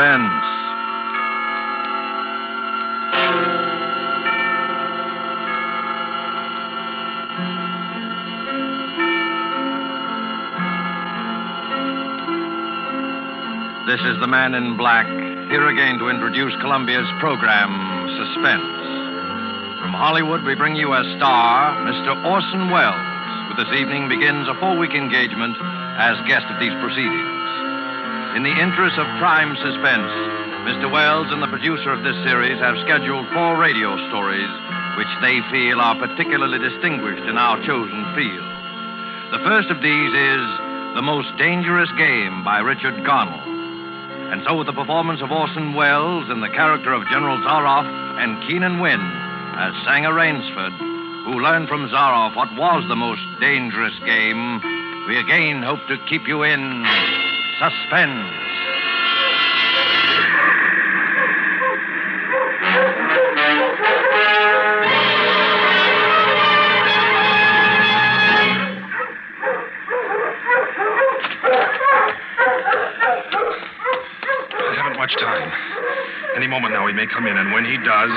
Suspense. This is the Man in Black, here again to introduce Columbia's program, Suspense. From Hollywood, we bring you a star, Mr. Orson Welles, who this evening begins a 4-week engagement as guest of these proceedings. In the interest of prime suspense, Mr. Welles and the producer of this series have scheduled 4 radio stories which they feel are particularly distinguished in our chosen field. The first of these is The Most Dangerous Game by Richard Connell. And so with the performance of Orson Welles in the character of General Zaroff and Keenan Wynn as Sanga Rainsford, who learned from Zaroff what was the most dangerous game, we again hope to keep you in suspense. Much time. Any moment now he may come in, and when he does,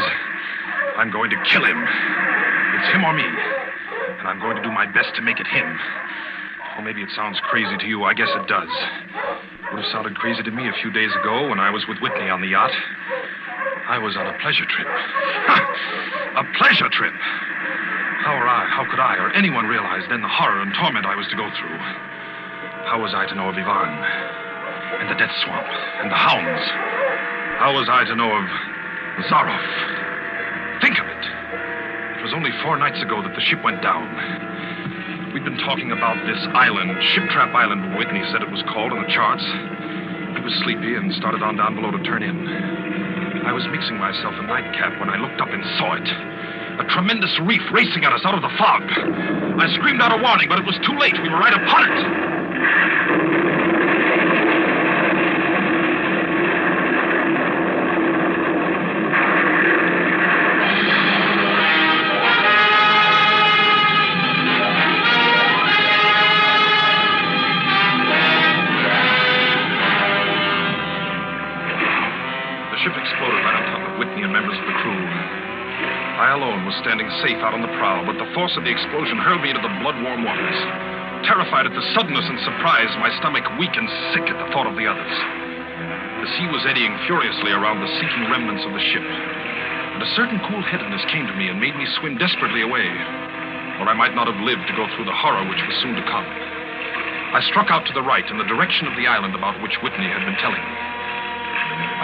I'm going to kill him. It's him or me. And I'm going to do my best to make it him. Or maybe it sounds crazy to you. I guess it does. It would have sounded crazy to me a few days ago when I was with Whitney on the yacht. I was on a pleasure trip. A pleasure trip! How could I or anyone realize then the horror and torment I was to go through? How was I to know of Yvonne? And the death swamp, and the hounds. How was I to know of Zaroff? Think of it. It was only 4 nights ago that the ship went down. We'd been talking about this island, Ship Trap Island, Whitney said it was called on the charts. He was sleepy and started on down below to turn in. I was mixing myself a nightcap when I looked up and saw it. A tremendous reef racing at us out of the fog. I screamed out a warning, but it was too late. We were right upon it. Standing safe out on the prow, but the force of the explosion hurled me into the blood-warm waters. Terrified at the suddenness and surprise, my stomach weak and sick at the thought of the others. The sea was eddying furiously around the sinking remnants of the ship, and a certain cool-headedness came to me and made me swim desperately away, or I might not have lived to go through the horror which was soon to come. I struck out to the right in the direction of the island about which Whitney had been telling me.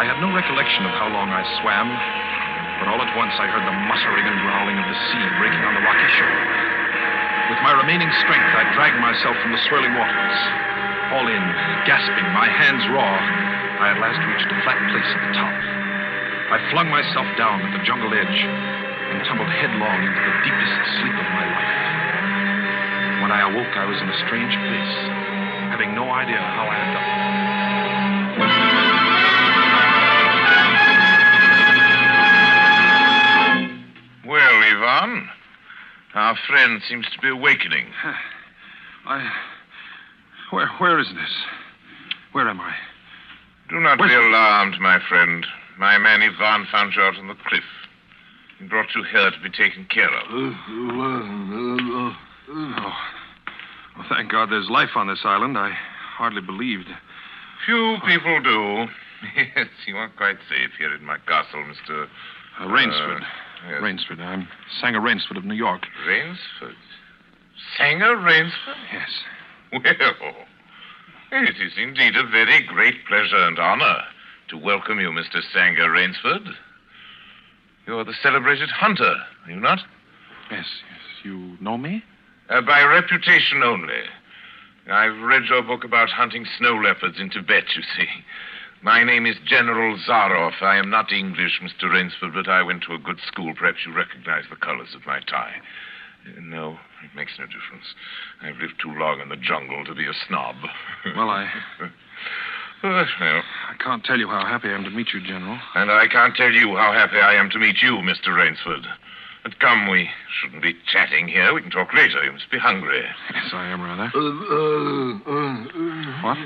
I had no recollection of how long I swam, but all at once I heard the muttering and growling of the sea breaking on the rocky shore. With my remaining strength, I dragged myself from the swirling waters. All in, gasping, my hands raw, I at last reached a flat place at the top. I flung myself down at the jungle edge and tumbled headlong into the deepest sleep of my life. When I awoke, I was in a strange place, having no idea how I had done it. Well, Yvonne, our friend seems to be awakening. Where is this? Where am I? Do not be alarmed, my friend. My man Yvonne found you out on the cliff. He brought you here to be taken care of. Oh, thank God there's life on this island. I hardly believed. Few people do. Yes, you are quite safe here in my castle, Mr. Rainsford. Yes. Rainsford. I'm Sanga Rainsford of New York. Rainsford? Sanga Rainsford? Yes. Well, it is indeed a very great pleasure and honor to welcome you, Mr. Sanga Rainsford. You're the celebrated hunter, are you not? Yes. You know me? By reputation only. I've read your book about hunting snow leopards in Tibet, you see. My name is General Zaroff. I am not English, Mr. Rainsford, but I went to a good school. Perhaps you recognize the colors of my tie. No, it makes no difference. I've lived too long in the jungle to be a snob. Well, Well, I can't tell you how happy I am to meet you, General. and I can't tell you how happy I am to meet you, Mr. Rainsford. But come, we shouldn't be chatting here. We can talk later. You must be hungry. Yes, I am rather. What?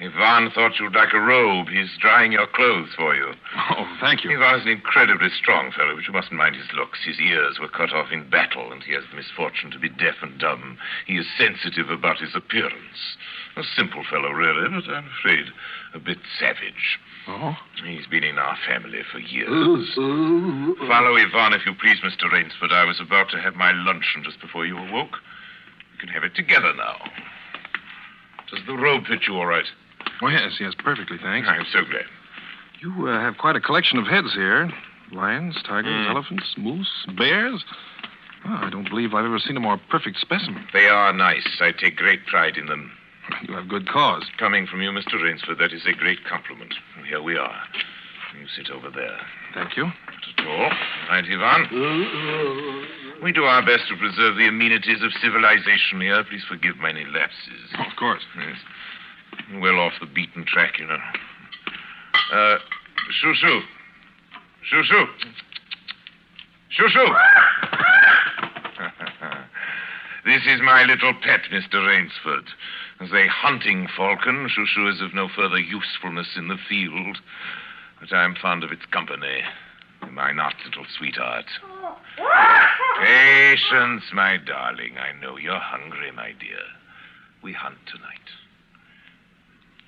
Ivan thought you'd like a robe. He's drying your clothes for you. Oh, thank you. Ivan's an incredibly strong fellow, but you mustn't mind his looks. His ears were cut off in battle, and he has the misfortune to be deaf and dumb. He is sensitive about his appearance. A simple fellow, really, but I'm afraid a bit savage. Oh? He's been in our family for years. Follow Ivan, if you please, Mr. Rainsford. I was about to have my luncheon just before you awoke. We can have it together now. Does the robe fit you all right? Oh, yes, perfectly, thanks. I'm so glad. You have quite a collection of heads here. Lions, tigers, elephants, moose, bears. Oh, I don't believe I've ever seen a more perfect specimen. They are nice. I take great pride in them. You have good cause. Coming from you, Mr. Rainsford, that is a great compliment. Here we are. You sit over there. Thank you. Not at all. Right, Ivan? We do our best to preserve the amenities of civilization here. Please forgive my lapses. Of course. Yes. Well off the beaten track, you know. Shoo-shoo. Shoo-shoo. Shoo-shoo. This is my little pet, Mr. Rainsford. As a hunting falcon, Shoo-shoo is of no further usefulness in the field. But I'm fond of its company. Am I not, little sweetheart? Patience, my darling. I know you're hungry, my dear. We hunt tonight.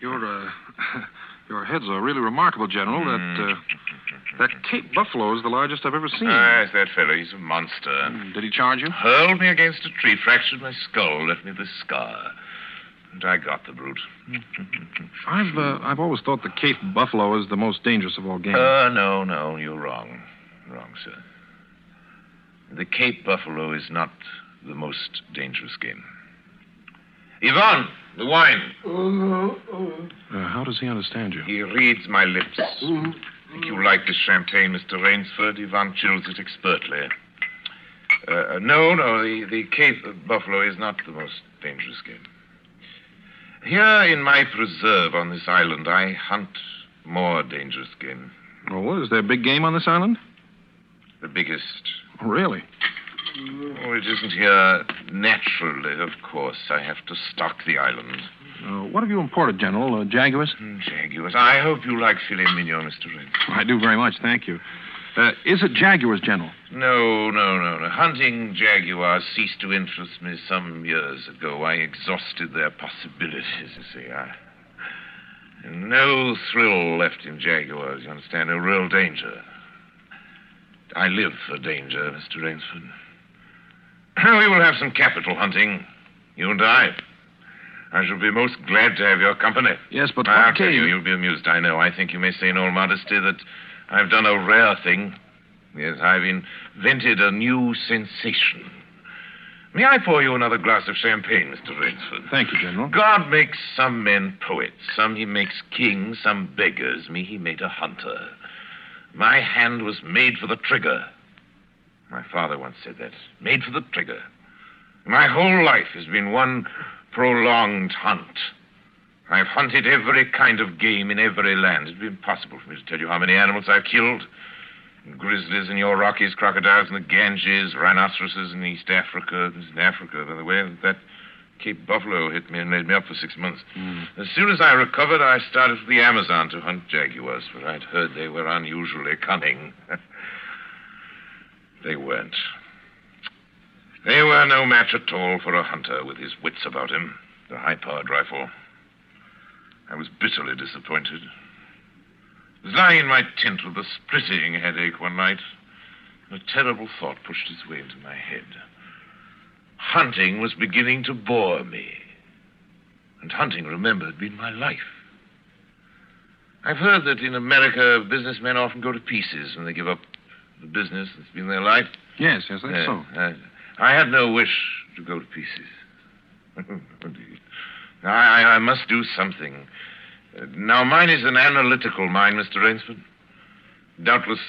Your heads are really remarkable, General. That Cape buffalo is the largest I've ever seen. Yes, that fellow. He's a monster. Did he charge you? Hurled me against a tree, fractured my skull, left me this scar. And I got the brute. I've always thought the Cape buffalo is the most dangerous of all game. No, you're wrong. Wrong, sir. The Cape buffalo is not the most dangerous game. Yvonne, the wine. How does he understand you? He reads my lips. Think you like this champagne, Mr. Rainsford? Yvonne chills it expertly. No, the Cape buffalo is not the most dangerous game. Here in my preserve on this island, I hunt more dangerous game. Oh, is there big game on this island? The biggest. Oh, really? Oh, it isn't here naturally, of course. I have to stock the island. What have you imported, General? Jaguars? Jaguars. I hope you like filet mignon, Mr. Rainsford. I do very much, thank you. Is it jaguars, General? No. Hunting jaguars ceased to interest me some years ago. I exhausted their possibilities, you see. No thrill left in jaguars, you understand? No real danger. I live for danger, Mr. Rainsford. We will have some capital hunting, you and I. I shall be most glad to have your company. Yes, but I'll tell you, you'll be amused, I know. I think you may say in all modesty that I've done a rare thing. Yes, I've invented a new sensation. May I pour you another glass of champagne, Mr. Rainsford? Thank you, General. God makes some men poets. Some he makes kings, some beggars. Me, he made a hunter. My hand was made for the trigger. My father once said that. Made for the trigger. My whole life has been one prolonged hunt. I've hunted every kind of game in every land. It'd be impossible for me to tell you how many animals I've killed. Grizzlies in your Rockies, crocodiles in the Ganges, rhinoceroses in East Africa. This is in Africa, by the way. That Cape buffalo hit me and laid me up for 6 months. As soon as I recovered, I started for the Amazon to hunt jaguars, for I'd heard they were unusually cunning. They weren't. They were no match at all for a hunter with his wits about him, the high-powered rifle. I was bitterly disappointed. I was lying in my tent with a splitting headache one night, and a terrible thought pushed its way into my head. Hunting was beginning to bore me. And hunting, remember, had been my life. I've heard that in America, businessmen often go to pieces when they give up the business that's been their life. Yes, that's so. I had no wish to go to pieces. I must do something. Now, mine is an analytical mind, Mr. Rainsford. Doubtless,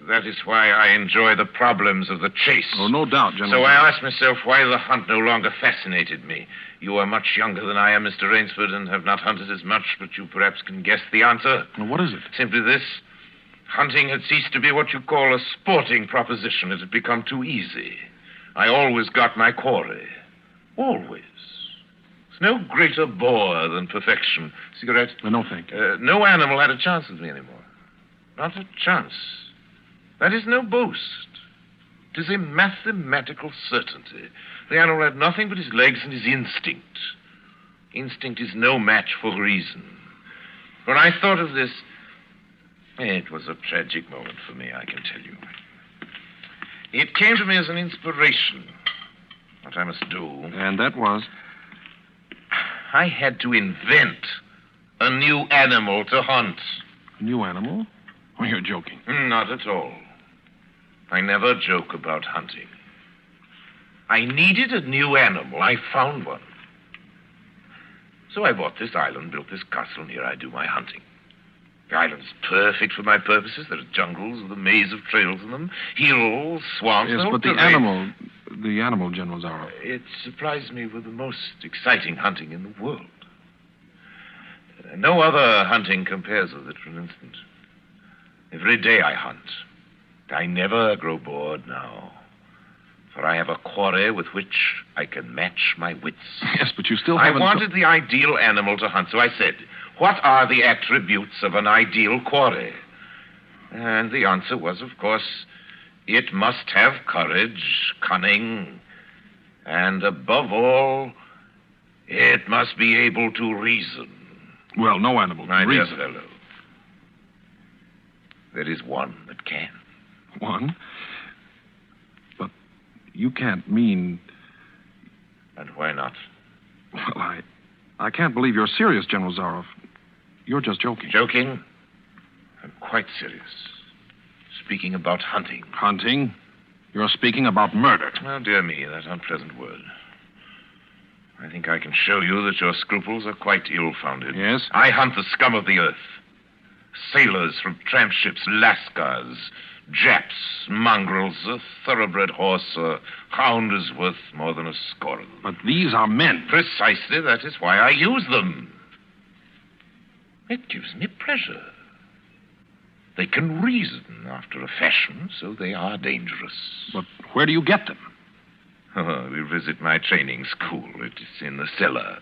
that is why I enjoy the problems of the chase. Oh, no doubt, General. So I asked myself why the hunt no longer fascinated me. You are much younger than I am, Mr. Rainsford, and have not hunted as much, but you perhaps can guess the answer. Well, what is it? Simply this. Hunting had ceased to be what you call a sporting proposition. It had become too easy. I always got my quarry. Always. There's no greater bore than perfection. Cigarette? No, thank you. No animal had a chance with me anymore. Not a chance. That is no boast. It is a mathematical certainty. The animal had nothing but his legs and his instinct. Instinct is no match for reason. When I thought of this, it was a tragic moment for me, I can tell you. It came to me as an inspiration. What I must do. And that was? I had to invent a new animal to hunt. A new animal? Oh, you're joking. Not at all. I never joke about hunting. I needed a new animal. I found one. So I bought this island, built this castle, and here I do my hunting. The island's perfect for my purposes. There are jungles with a maze of trails in them, hills, swamps. Yes, but the animal, General Zaroff. It surprised me with the most exciting hunting in the world. No other hunting compares with it for an instant. Every day I hunt. I never grow bored now. For I have a quarry with which I can match my wits. Yes, but you still haven't... I wanted the ideal animal to hunt, so I said, what are the attributes of an ideal quarry? And the answer was, of course, it must have courage, cunning, and above all, it must be able to reason. Well, no animal can My dear reason. fellow, there is one that can. One? But you can't mean... And why not? Well, I can't believe you're serious, General Zaroff. You're just joking. Joking? I'm quite serious. Speaking about hunting. Hunting? You're speaking about murder. Oh, dear me, that unpleasant word. I think I can show you that your scruples are quite ill-founded. Yes? I hunt the scum of the earth. Sailors from tramp ships, lascars, Japs, mongrels, a thoroughbred horse, a hound is worth more than a score of them. But these are men. Precisely, that is why I use them. It gives me pleasure. They can reason after a fashion, so they are dangerous. But where do you get them? Oh, we visit my training school. It is in the cellar.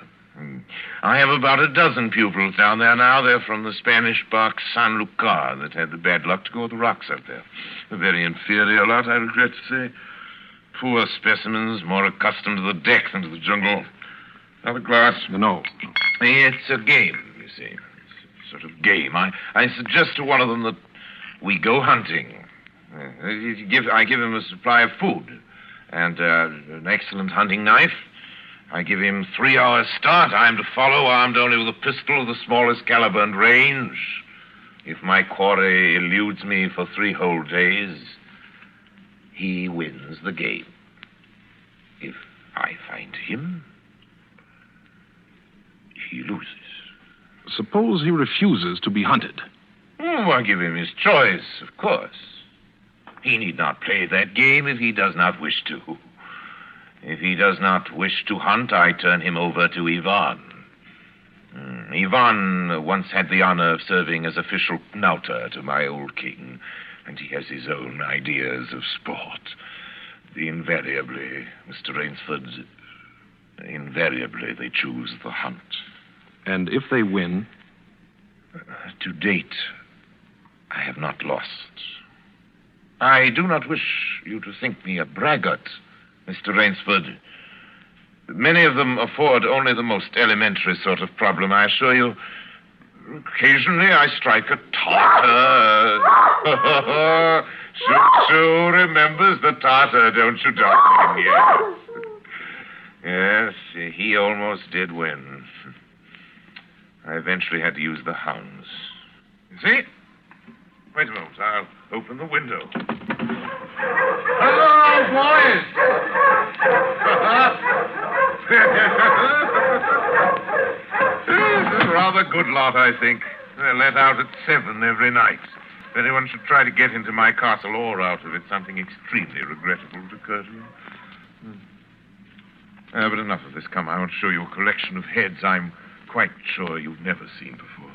I have about a dozen pupils down there now. They're from the Spanish bark San Lucar that had the bad luck to go with the rocks out there. A very inferior lot, I regret to say. Poor specimens, more accustomed to the deck than to the jungle. Another glass? No. It's a game, you see. It's a sort of game. I suggest to one of them that we go hunting. I give him a supply of food and an excellent hunting knife. I give him 3 hours start. I am to follow, armed only with a pistol of the smallest caliber and range. If my quarry eludes me for 3 whole days, he wins the game. If I find him, he loses. Suppose he refuses to be hunted. I give him his choice, of course. He need not play that game if he does not wish to. If he does not wish to hunt, I turn him over to Ivan. Ivan once had the honor of serving as official knouter to my old king, and he has his own ideas of sport. Invariably, Mr. Rainsford, invariably they choose the hunt. And if they win? To date, I have not lost. I do not wish you to think me a braggart, Mr. Rainsford. Many of them afford only the most elementary sort of problem, I assure you. Occasionally I strike a Tartar. Sue remembers the Tartar, don't you, darling? Yes, he almost did win. I eventually had to use the hounds. You see? Wait a moment, I'll open the window. Hello, boys! It's a rather good lot, I think. They're let out at 7 every night. If anyone should try to get into my castle or out of it, something extremely regrettable would occur to them. But enough of this. Come, I want to show you a collection of heads I'm quite sure you've never seen before.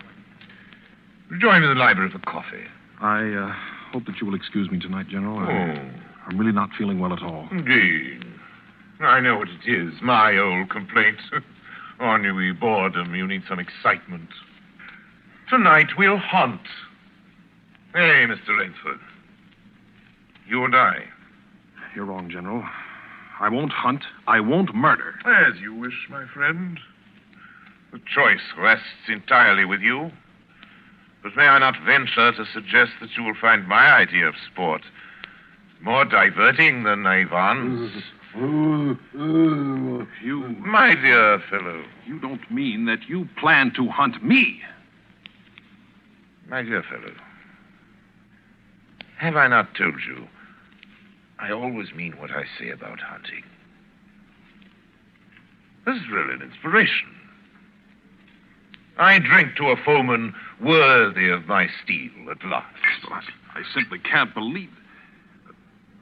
Join me in the library for coffee. I hope that you will excuse me tonight, General. I'm really not feeling well at all. Indeed. I know what it is. My old complaint. Ennui, boredom. You need some excitement. Tonight we'll hunt. Hey, Mr. Rainsford. You and I. You're wrong, General. I won't hunt. I won't murder. As you wish, my friend. The choice rests entirely with you. But may I not venture to suggest that you will find my idea of sport more diverting than Ivan's? You... My dear fellow. You don't mean that you plan to hunt me? My dear fellow. Have I not told you? I always mean what I say about hunting. This is really an inspiration. I drink to a foeman worthy of my steel at last. I simply can't believe it.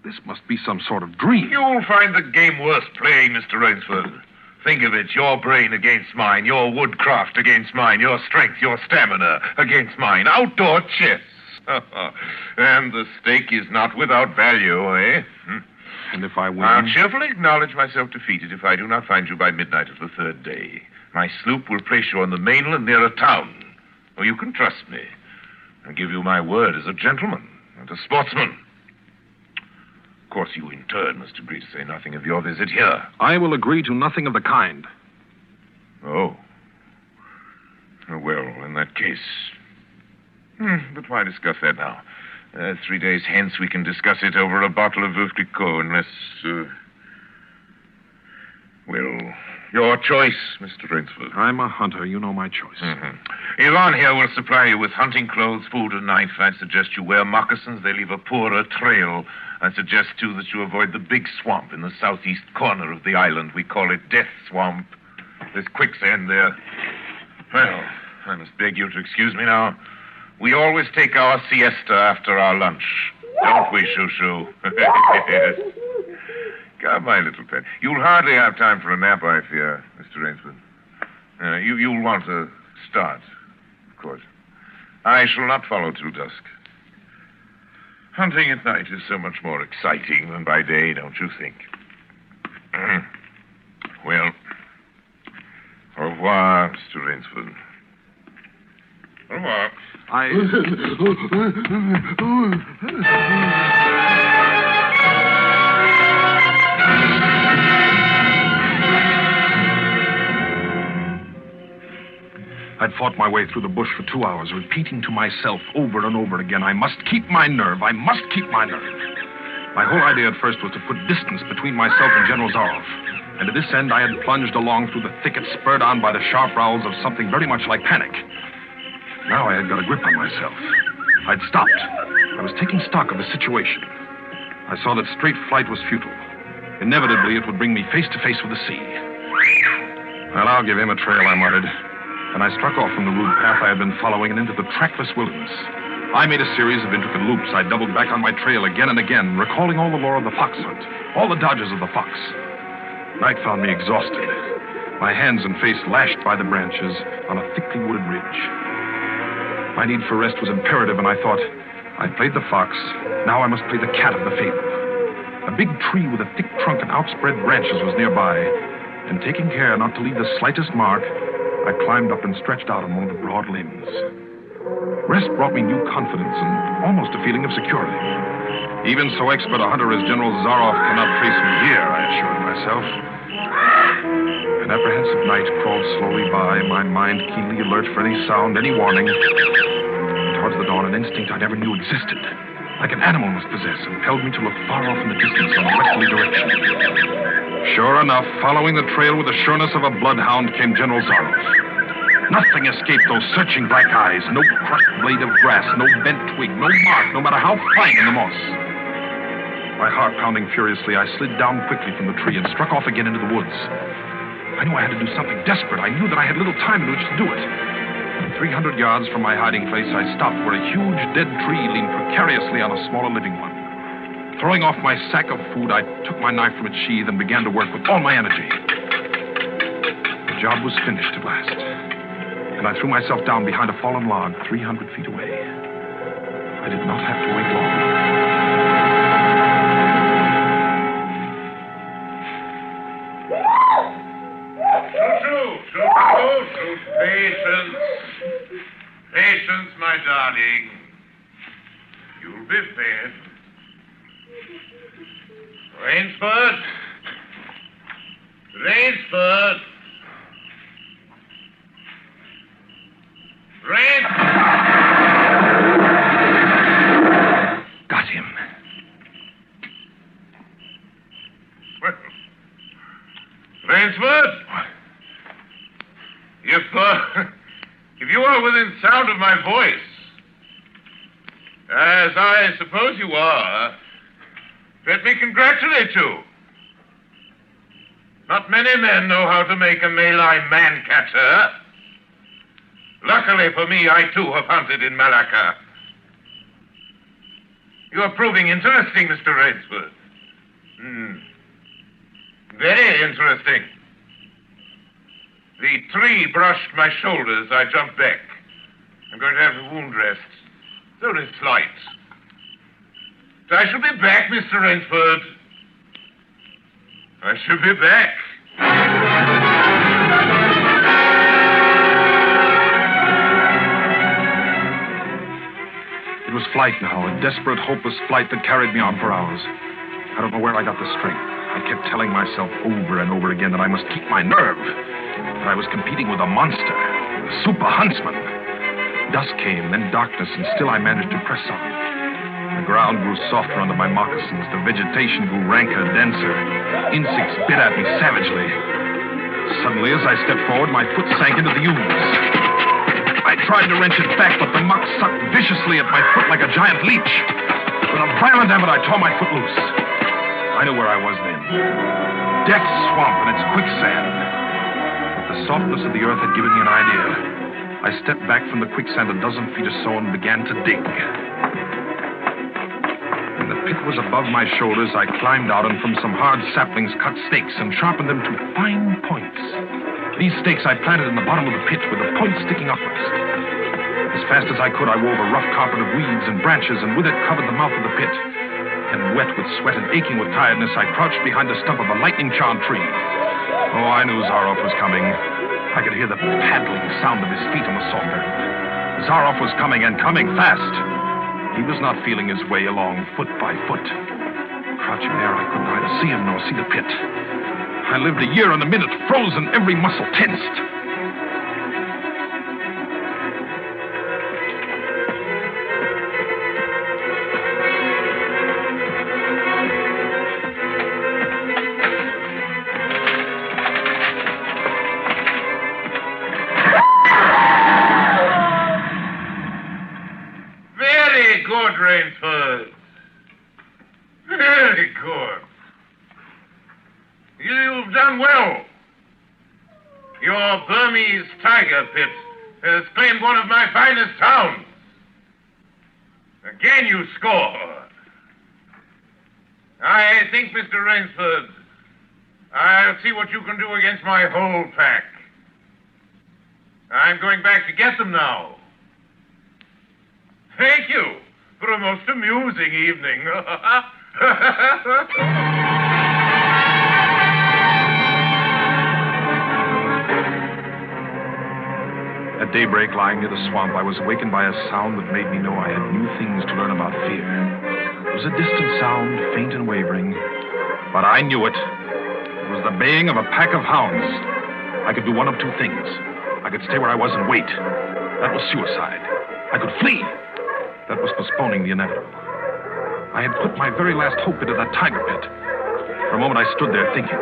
This must be some sort of dream. You'll find the game worth playing, Mr. Rainsford. Think of it, your brain against mine, your woodcraft against mine, your strength, your stamina against mine. Outdoor chess. And the stake is not without value, eh? And if I win? I'll cheerfully acknowledge myself defeated if I do not find you by midnight of the third day. My sloop will place you on the mainland near a town. Oh, you can trust me. I give you my word as a gentleman and a sportsman. Of course, you in turn must agree to say nothing of your visit here. I will agree to nothing of the kind. Oh. Well, in that case... But why discuss that now? 3 days hence we can discuss it over a bottle of Veuve Clicquot, unless... Well, your choice, Mr. Rainsford. I'm a hunter. You know my choice. Yvonne here will supply you with hunting clothes, food, and knife. I suggest you wear moccasins. They leave a poorer trail. I suggest, too, that you avoid the big swamp in the southeast corner of the island. We call it Death Swamp. There's quicksand there. Well, I must beg you to excuse me now. We always take our siesta after our lunch. Don't we, Shoo-Shoo? Yes. Come, my little pet. You'll hardly have time for a nap, I fear, Mr. Rainsford. You'll want to start, of course. I shall not follow till dusk. Hunting at night is so much more exciting than by day, don't you think? Well, au revoir, Mr. Rainsford. Au revoir. I'd fought my way through the bush for 2 hours, repeating to myself over and over again, I must keep my nerve. I must keep my nerve. My whole idea at first was to put distance between myself and General Zaroff. And to this end, I had plunged along through the thicket, spurred on by the sharp rowels of something very much like panic. Now I had got a grip on myself. I'd stopped. I was taking stock of the situation. I saw that straight flight was futile. Inevitably, it would bring me face to face with the sea. Well, I'll give him a trail, I muttered. And I struck off from the rude path I had been following and into the trackless wilderness. I made a series of intricate loops. I doubled back on my trail again and again, recalling all the lore of the fox hunt, all the dodges of the fox. Night found me exhausted, my hands and face lashed by the branches on a thickly wooded ridge. My need for rest was imperative, and I thought, I played the fox, now I must play the cat of the fable. A big tree with a thick trunk and outspread branches was nearby, and taking care not to leave the slightest mark, I climbed up and stretched out on one of the broad limbs. Rest brought me new confidence and almost a feeling of security. Even so expert a hunter as General Zaroff cannot trace me here, I assured myself. An apprehensive night crawled slowly by, my mind keenly alert for any sound, any warning. Towards the dawn, an instinct I never knew existed, like an animal must possess, impelled me to look far off in the distance in a westerly direction. Sure enough, following the trail with the sureness of a bloodhound came General Zaroff. Nothing escaped those searching black eyes. No crushed blade of grass, no bent twig, no mark, no matter how fine in the moss. My heart pounding furiously, I slid down quickly from the tree and struck off again into the woods. I knew I had to do something desperate. I knew that I had little time in which to do it. 300 yards from my hiding place, I stopped where a huge dead tree leaned precariously on a smaller living one. Throwing off my sack of food, I took my knife from its sheath and began to work with all my energy. The job was finished at last, and I threw myself down behind a fallen log 300 feet away. I did not have to wait long. Shoot. Patience. Patience, my darling. You'll be fed. Rainsford. Got him. Well, Rainsford? What? If you are within sound of my voice, as I suppose you are, let me congratulate you. Not many men know how to make a Malay man-catcher. Luckily for me, I too have hunted in Malacca. You are proving interesting, Mr. Rainsford. Very interesting. The tree brushed my shoulders. I jumped back. I'm going to have the wound dressed. It's only slight. So I shall be back, Mr. Rainsford. I shall be back. It was flight now, a desperate, hopeless flight that carried me on for hours. I don't know where I got the strength. I kept telling myself over and over again that I must keep my nerve. That I was competing with a monster, a super huntsman. Dusk came, then darkness, and still I managed to press on. The ground grew softer under my moccasins. The vegetation grew ranker, denser. Insects bit at me savagely. Suddenly, as I stepped forward, my foot sank into the ooze. I tried to wrench it back, but the muck sucked viciously at my foot like a giant leech. With a violent effort, I tore my foot loose. I knew where I was then. Death Swamp and its quicksand. But the softness of the earth had given me an idea. I stepped back from the quicksand a dozen feet or so and began to dig. When the pit was above my shoulders, I climbed out and from some hard saplings cut stakes and sharpened them to fine points. These stakes I planted in the bottom of the pit with the points sticking upwards. As fast as I could, I wove a rough carpet of weeds and branches and with it covered the mouth of the pit. And wet with sweat and aching with tiredness, I crouched behind the stump of a lightning-charmed tree. Oh, I knew Zaroff was coming. I could hear the paddling sound of his feet on the soft earth. Zaroff was coming, and coming fast. He was not feeling his way along foot by foot. Crouching there, I could neither see him nor see the pit. I lived a year and a minute, frozen, every muscle tensed. Rainsford. Very good. You've done well. Your Burmese tiger pit has claimed one of my finest towns. Again you score. I think, Mr. Rainsford, I'll see what you can do against my whole pack. I'm going back to get them now. Thank you for a most amusing evening. At daybreak, lying near the swamp, I was awakened by a sound that made me know I had new things to learn about fear. It was a distant sound, faint and wavering, but I knew it. It was the baying of a pack of hounds. I could do one of two things. I could stay where I was and wait. That was suicide. I could flee. That was postponing the inevitable. I had put my very last hope into that tiger pit. For a moment, I stood there thinking.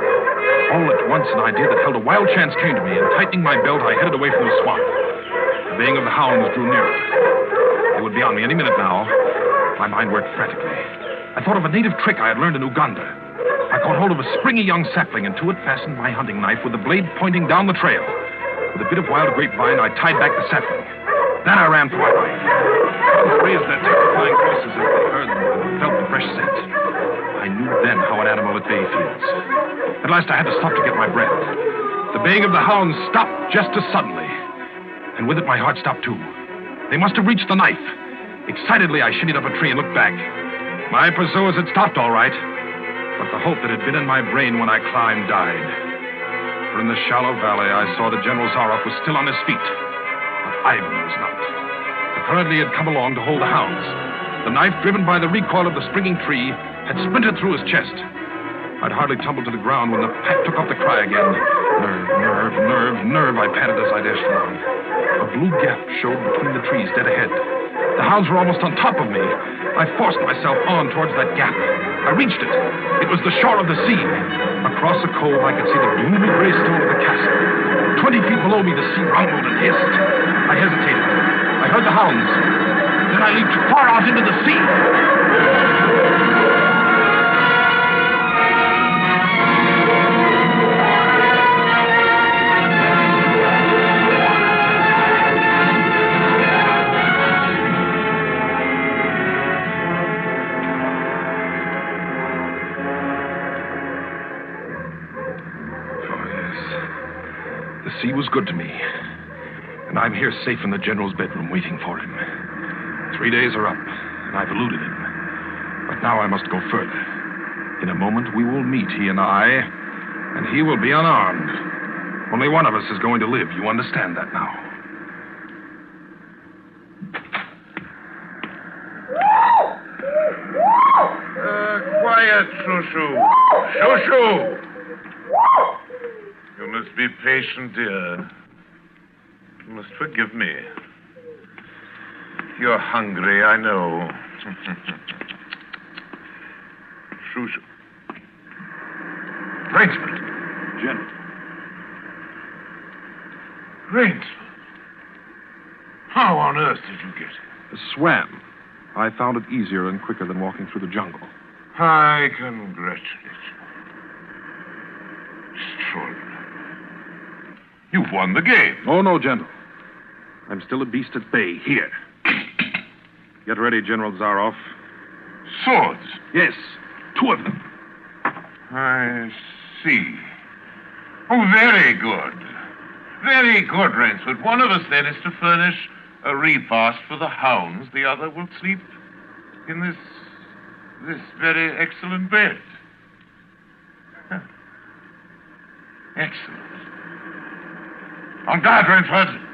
All at once, an idea that held a wild chance came to me, and tightening my belt, I headed away from the swamp. The baying of the hounds drew nearer. They would be on me any minute now. My mind worked frantically. I thought of a native trick I had learned in Uganda. I caught hold of a springy young sapling, and to it fastened my hunting knife with the blade pointing down the trail. With a bit of wild grapevine, I tied back the sapling. Then I ran for my life. They raised their terrifying voices as they heard them and felt the fresh scent. I knew then how an animal at bay feels. At last I had to stop to get my breath. The baying of the hounds stopped just as suddenly. And with it my heart stopped too. They must have reached the knife. Excitedly, I shinnied up a tree and looked back. My pursuers had stopped all right, but the hope that had been in my brain when I climbed died. For in the shallow valley, I saw that General Zaroff was still on his feet, but Ivan was not. Apparently, he had come along to hold the hounds. The knife, driven by the recoil of the springing tree, had splintered through his chest. I'd hardly tumbled to the ground when the pack took up the cry again. Nerve, nerve, nerve, nerve, I panted as I dashed along. A blue gap showed between the trees dead ahead. The hounds were almost on top of me. I forced myself on towards that gap. I reached it. It was the shore of the sea. Across the cove, I could see the gloomy gray stone of the castle. 20 feet below me, the sea rumbled and hissed. I hesitated. I heard the hounds. Then I leaped far out into the sea. The sea was good to me, and I'm here safe in the General's bedroom waiting for him. 3 days are up, and I've eluded him. But now I must go further. In a moment, we will meet, he and I, and he will be unarmed. Only one of us is going to live. You understand that now? Quiet, Shushu. Shushu! You must be patient, dear. You must forgive me. You're hungry, I know. Shushu. Rainsford. General. Rainsford. How on earth did you get here? Swam. I found it easier and quicker than walking through the jungle. I congratulate you. Extraordinary. You've won the game. Oh, no, General. I'm still a beast at bay, here. Get ready, General Zaroff. Swords? Yes, 2 of them. I see. Oh, very good. Very good, Rainsford. One of us, then, is to furnish a repast for the hounds. The other will sleep in this very excellent bed. Huh. Excellent. On guard, Rainsford.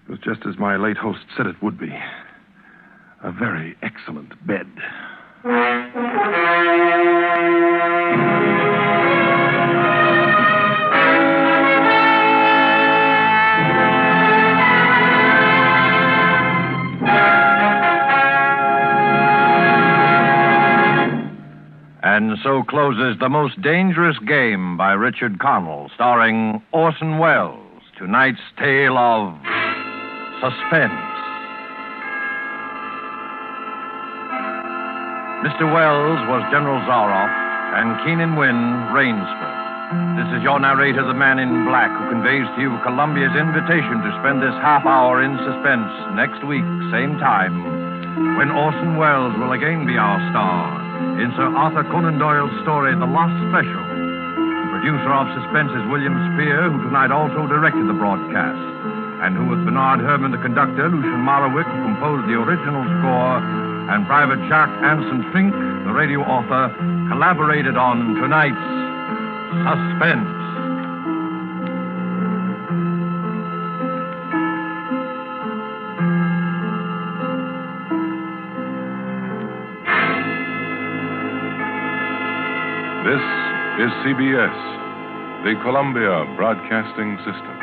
It was just as my late host said it would be. A very excellent bed. And so closes The Most Dangerous Game by Richard Connell, starring Orson Welles. Tonight's tale of Suspense. Mr. Wells was General Zaroff, and Keenan Wynn, Rainsford. This is your narrator, the man in black, who conveys to you Columbia's invitation to spend this half hour in suspense next week, same time, when Orson Welles will again be our star in Sir Arthur Conan Doyle's story, The Lost Special. The producer of Suspense is William Spear, who tonight also directed the broadcast, and who, with Bernard Herrmann, the conductor, Lucien Morawick, who composed the original score, and Private Jacques Anson Fink, the radio author, collaborated on tonight's Suspense. This is CBS, the Columbia Broadcasting System.